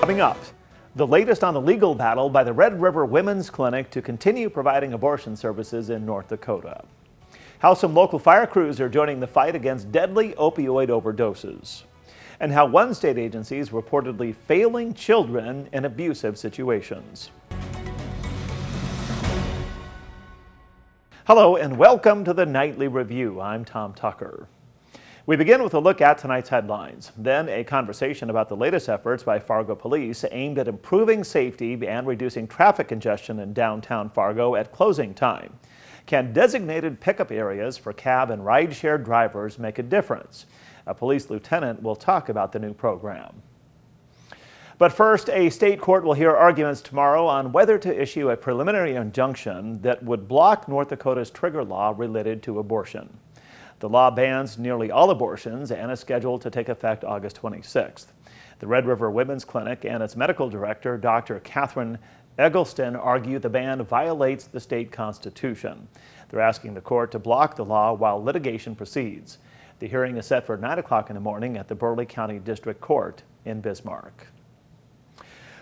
Coming up, the latest on the legal battle by the Red River Women's Clinic to continue providing abortion services in North Dakota. How some local fire crews are joining the fight against deadly opioid overdoses. And how one state agency is reportedly failing children in abusive situations. Hello and welcome to the Nightly Review. I'm Tom Tucker. We begin with a look at tonight's headlines, then a conversation about the latest efforts by Fargo Police aimed at improving safety and reducing traffic congestion in downtown Fargo at closing time. Can designated pickup areas for cab and rideshare drivers make a difference? A police lieutenant will talk about the new program. But first, a state court will hear arguments tomorrow on whether to issue a preliminary injunction that would block North Dakota's trigger law related to abortion. The law bans nearly all abortions and is scheduled to take effect August 26th. The Red River Women's Clinic and its medical director, Dr. Catherine Eggleston, argue the ban violates the state constitution. They're asking the court to block the law while litigation proceeds. The hearing is set for 9 o'clock in the morning at the Burleigh County District Court in Bismarck.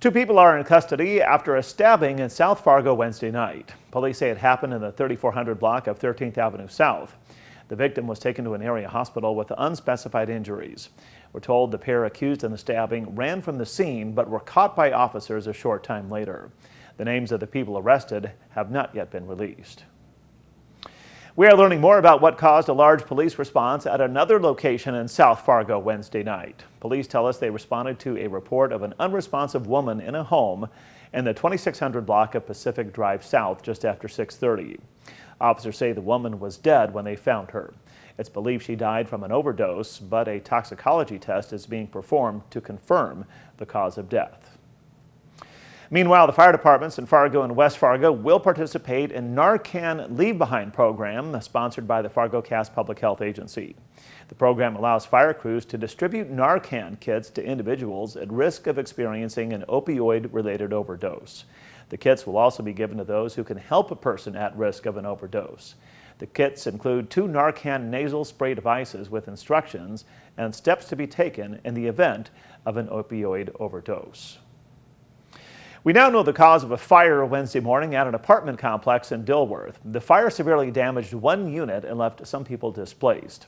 Two people are in custody after a stabbing in South Fargo Wednesday night. Police say it happened in the 3400 block of 13th Avenue South. The victim was taken to an area hospital with unspecified injuries. We're told the pair accused in the stabbing ran from the scene but were caught by officers a short time later. The names of the people arrested have not yet been released. We are learning more about what caused a large police response at another location in South Fargo Wednesday night. Police tell us they responded to a report of an unresponsive woman in a home in the 2600 block of Pacific Drive South just after 6:30. Officers say the woman was dead when they found her. It's believed she died from an overdose, but a toxicology test is being performed to confirm the cause of death. Meanwhile, the fire departments in Fargo and West Fargo will participate in Narcan Leave Behind program sponsored by the Fargo Cass Public Health Agency. The program allows fire crews to distribute Narcan kits to individuals at risk of experiencing an opioid-related overdose. The kits will also be given to those who can help a person at risk of an overdose. The kits include 2 Narcan nasal spray devices with instructions and steps to be taken in the event of an opioid overdose. We now know the cause of a fire Wednesday morning at an apartment complex in Dilworth. The fire severely damaged one unit and left some people displaced.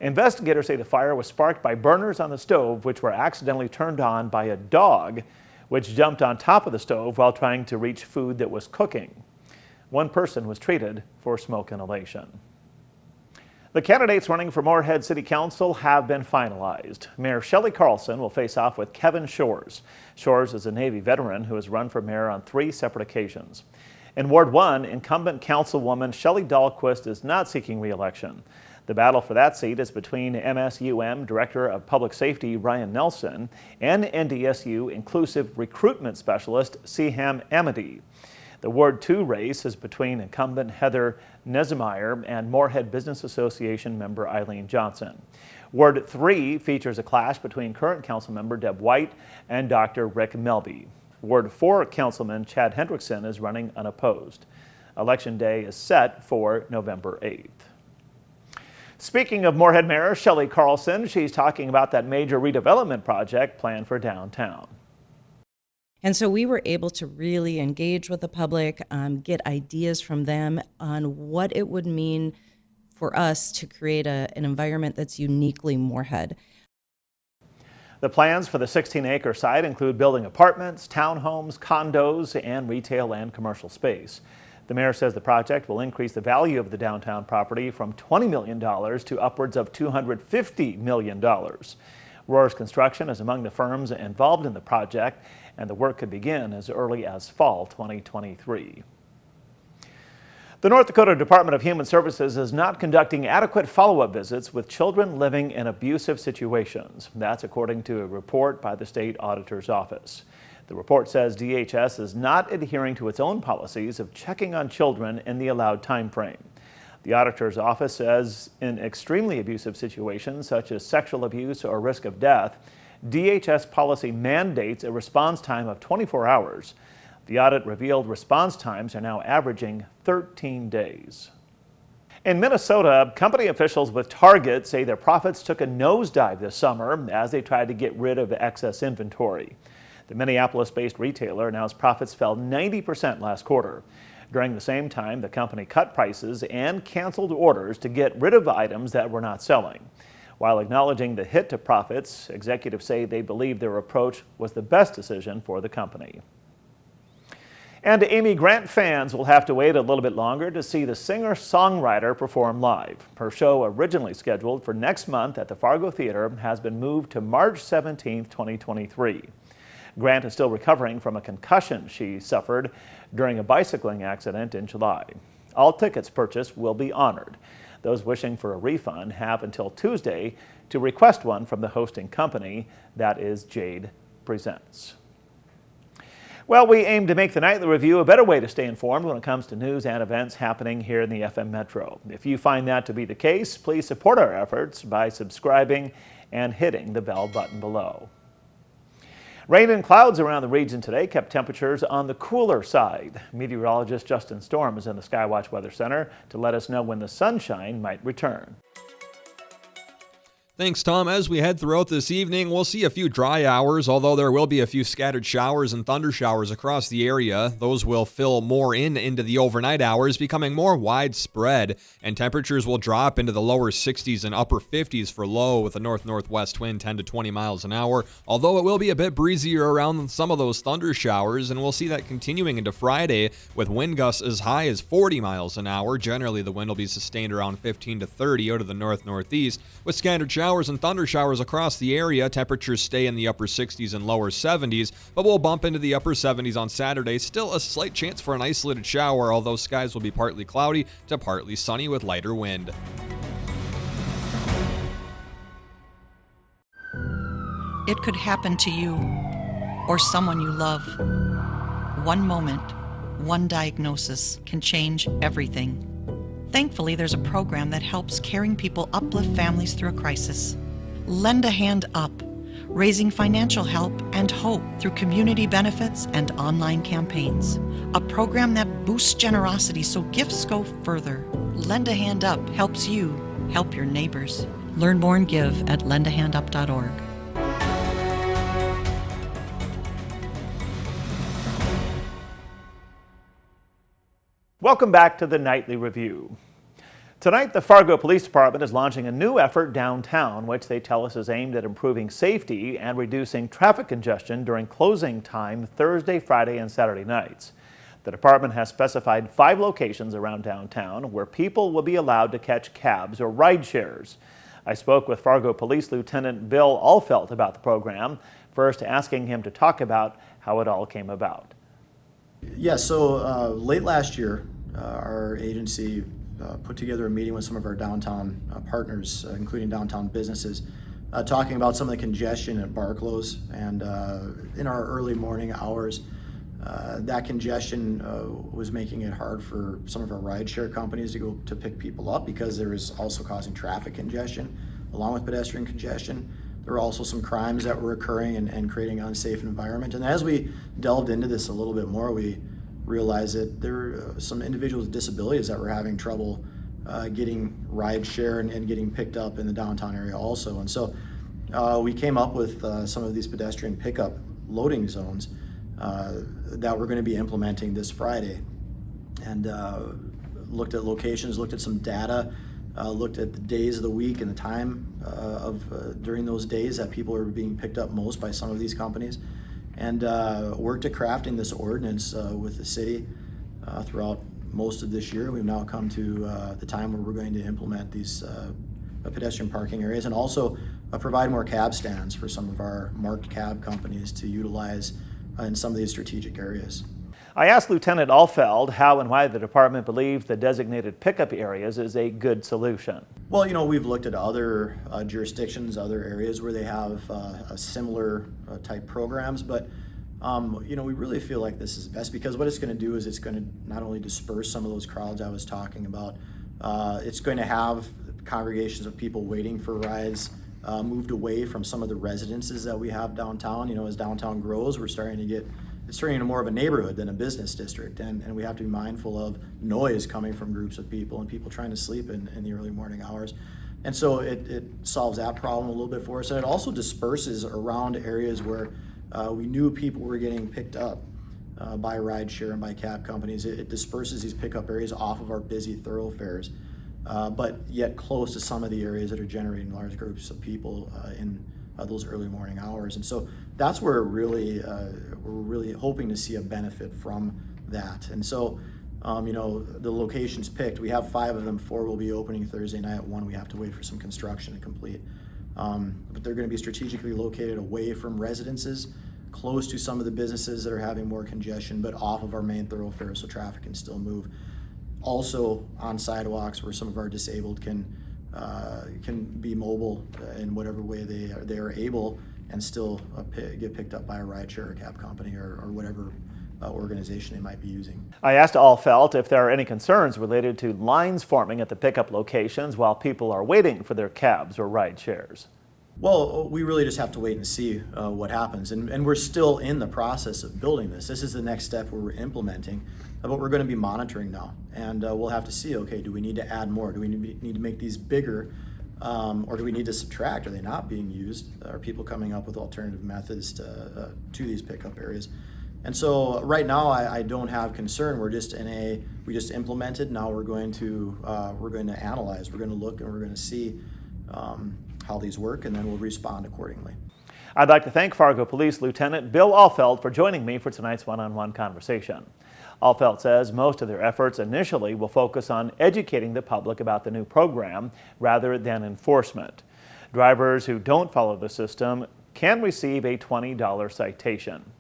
Investigators say the fire was sparked by burners on the stove, which were accidentally turned on by a dog, which jumped on top of the stove while trying to reach food that was cooking. One person was treated for smoke inhalation. The candidates running for Moorhead City Council have been finalized. Mayor Shelley Carlson will face off with Kevin Shores. Shores is a Navy veteran who has run for mayor on 3 separate occasions. In Ward 1, incumbent councilwoman Shelley Dahlquist is not seeking re-election. The battle for that seat is between MSUM Director of Public Safety Ryan Nelson and NDSU Inclusive Recruitment Specialist Seham Amity. The Ward 2 race is between incumbent Heather Nesemeyer and Moorhead Business Association member Eileen Johnson. Ward 3 features a clash between current councilmember Deb White and Dr. Rick Melby. Ward 4 councilman Chad Hendrickson is running unopposed. Election day is set for November 8th. Speaking of Moorhead Mayor Shelley Carlson, she's talking about that major redevelopment project planned for downtown. And so we were able to really engage with the public, get ideas from them on what it would mean for us to create an environment that's uniquely Moorhead. The plans for the 16-acre site include building apartments, townhomes, condos, and retail and commercial space. The mayor says the project will increase the value of the downtown property from $20 million to upwards of $250 million. Rohr's Construction is among the firms involved in the project, and the work could begin as early as fall 2023. The North Dakota Department of Human Services is not conducting adequate follow-up visits with children living in abusive situations. That's according to a report by the state auditor's office. The report says DHS is not adhering to its own policies of checking on children in the allowed time frame. The auditor's office says in extremely abusive situations such as sexual abuse or risk of death, DHS policy mandates a response time of 24 hours. The audit revealed response times are now averaging 13 days. In Minnesota, company officials with Target say their profits took a nosedive this summer as they tried to get rid of excess inventory. The Minneapolis-based retailer announced profits fell 90% last quarter. During the same time, the company cut prices and canceled orders to get rid of items that were not selling. While acknowledging the hit to profits, executives say they believe their approach was the best decision for the company. And Amy Grant fans will have to wait a little bit longer to see the singer-songwriter perform live. Her show, originally scheduled for next month at the Fargo Theater, has been moved to March 17, 2023. Grant is still recovering from a concussion she suffered during a bicycling accident in July. All tickets purchased will be honored. Those wishing for a refund have until Tuesday to request one from the hosting company, that is Jade Presents. Well, we aim to make the Nightly Review a better way to stay informed when it comes to news and events happening here in the FM Metro. If you find that to be the case, please support our efforts by subscribing and hitting the bell button below. Rain and clouds around the region today kept temperatures on the cooler side. Meteorologist Justin Storm is in the Skywatch Weather Center to let us know when the sunshine might return. Thanks, Tom. As we head throughout this evening, we'll see a few dry hours, although there will be a few scattered showers and thunder showers across the area. Those will fill more into the overnight hours, becoming more widespread, and temperatures will drop into the lower 60s and upper 50s for low with a north-northwest wind 10 to 20 miles an hour, although it will be a bit breezier around some of those thunder showers, and we'll see that continuing into Friday with wind gusts as high as 40 miles an hour. Generally, the wind will be sustained around 15 to 30 out of the north-northeast, with scattered showers and thunder showers across the area. Temperatures stay in the upper 60s and lower 70s, but we'll bump into the upper 70s on Saturday. Still a slight chance for an isolated shower, although skies will be partly cloudy to partly sunny with lighter wind. It could happen to you or someone you love. One moment, one diagnosis can change everything. Thankfully, there's a program that helps caring people uplift families through a crisis. Lend a Hand Up, raising financial help and hope through community benefits and online campaigns. A program that boosts generosity so gifts go further. Lend a Hand Up helps you help your neighbors. Learn more and give at lendahandup.org. Welcome back to the Nightly Review. Tonight, the Fargo Police Department is launching a new effort downtown, which they tell us is aimed at improving safety and reducing traffic congestion during closing time Thursday, Friday, and Saturday nights. The department has specified 5 locations around downtown where people will be allowed to catch cabs or ride shares. I spoke with Fargo Police Lieutenant Bill Alfelt about the program, first asking him to talk about how it all came about. Yeah, so late last year, our agency put together a meeting with some of our downtown partners, including downtown businesses, talking about some of the congestion at bar close. And in our early morning hours, that congestion was making it hard for some of our rideshare companies to go to pick people up because there was also causing traffic congestion along with pedestrian congestion. There were also some crimes that were occurring and creating an unsafe environment. And as we delved into this a little bit more, we realized that there were some individuals with disabilities that were having trouble getting rideshare and getting picked up in the downtown area also. And so we came up with some of these pedestrian pickup loading zones that we're going to be implementing this Friday. And looked at locations, looked at some data, looked at the days of the week and the time during those days that people are being picked up most by some of these companies, and worked at crafting this ordinance with the city throughout most of this year. We've now come to the time where we're going to implement these pedestrian parking areas and also provide more cab stands for some of our marked cab companies to utilize in some of these strategic areas. I asked Lieutenant Alfeld how and why the department believes the designated pickup areas is a good solution. Well, we've looked at other jurisdictions, other areas where they have a similar type programs, but we really feel like this is best because what it's going to do is it's going to not only disperse some of those crowds I was talking about, it's going to have congregations of people waiting for rides moved away from some of the residences that we have downtown. As downtown grows, it's turning into more of a neighborhood than a business district, and we have to be mindful of noise coming from groups of people and people trying to sleep in the early morning hours. And so it solves that problem a little bit for us, and it also disperses around areas where we knew people were getting picked up by rideshare and by cab companies. It disperses these pickup areas off of our busy thoroughfares, but yet close to some of the areas that are generating large groups of people in those early morning hours. And so that's where we're really hoping to see a benefit from that. And so, the locations picked, we have 5 of them. 4 will be opening Thursday night. 1 we have to wait for some construction to complete. But they're going to be strategically located away from residences, close to some of the businesses that are having more congestion, but off of our main thoroughfares so traffic can still move. Also on sidewalks where some of our disabled can be mobile in whatever way they are able, and still get picked up by a rideshare or cab company or whatever organization they might be using. I asked Allfelt if there are any concerns related to lines forming at the pickup locations while people are waiting for their cabs or ride shares. Well, we really just have to wait and see what happens. And we're still in the process of building this. This is the next step where we're implementing, but we're going to be monitoring now. And we'll have to see, okay, do we need to add more? Do we need to make these bigger? Or do we need to subtract? Are they not being used? Are people coming up with alternative methods to these pickup areas? And so right now I don't have concern. We just implemented. Now we're going to analyze. We're going to look and we're going to see how these work, and then we'll respond accordingly. I'd like to thank Fargo Police Lieutenant Bill Allfelt for joining me for tonight's one-on-one conversation. Allfelt says most of their efforts initially will focus on educating the public about the new program rather than enforcement. Drivers who don't follow the system can receive a $20 citation.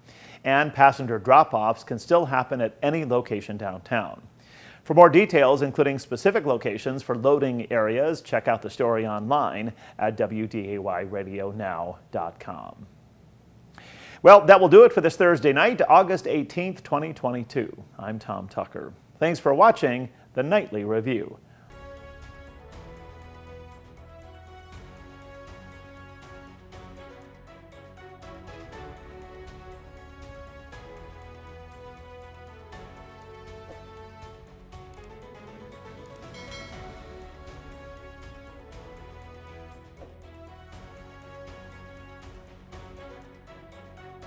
And passenger drop-offs can still happen at any location downtown. For more details, including specific locations for loading areas, check out the story online at WDAYRadioNow.com. Well, that will do it for this Thursday night, August 18th, 2022. I'm Tom Tucker. Thanks for watching the Nightly Review.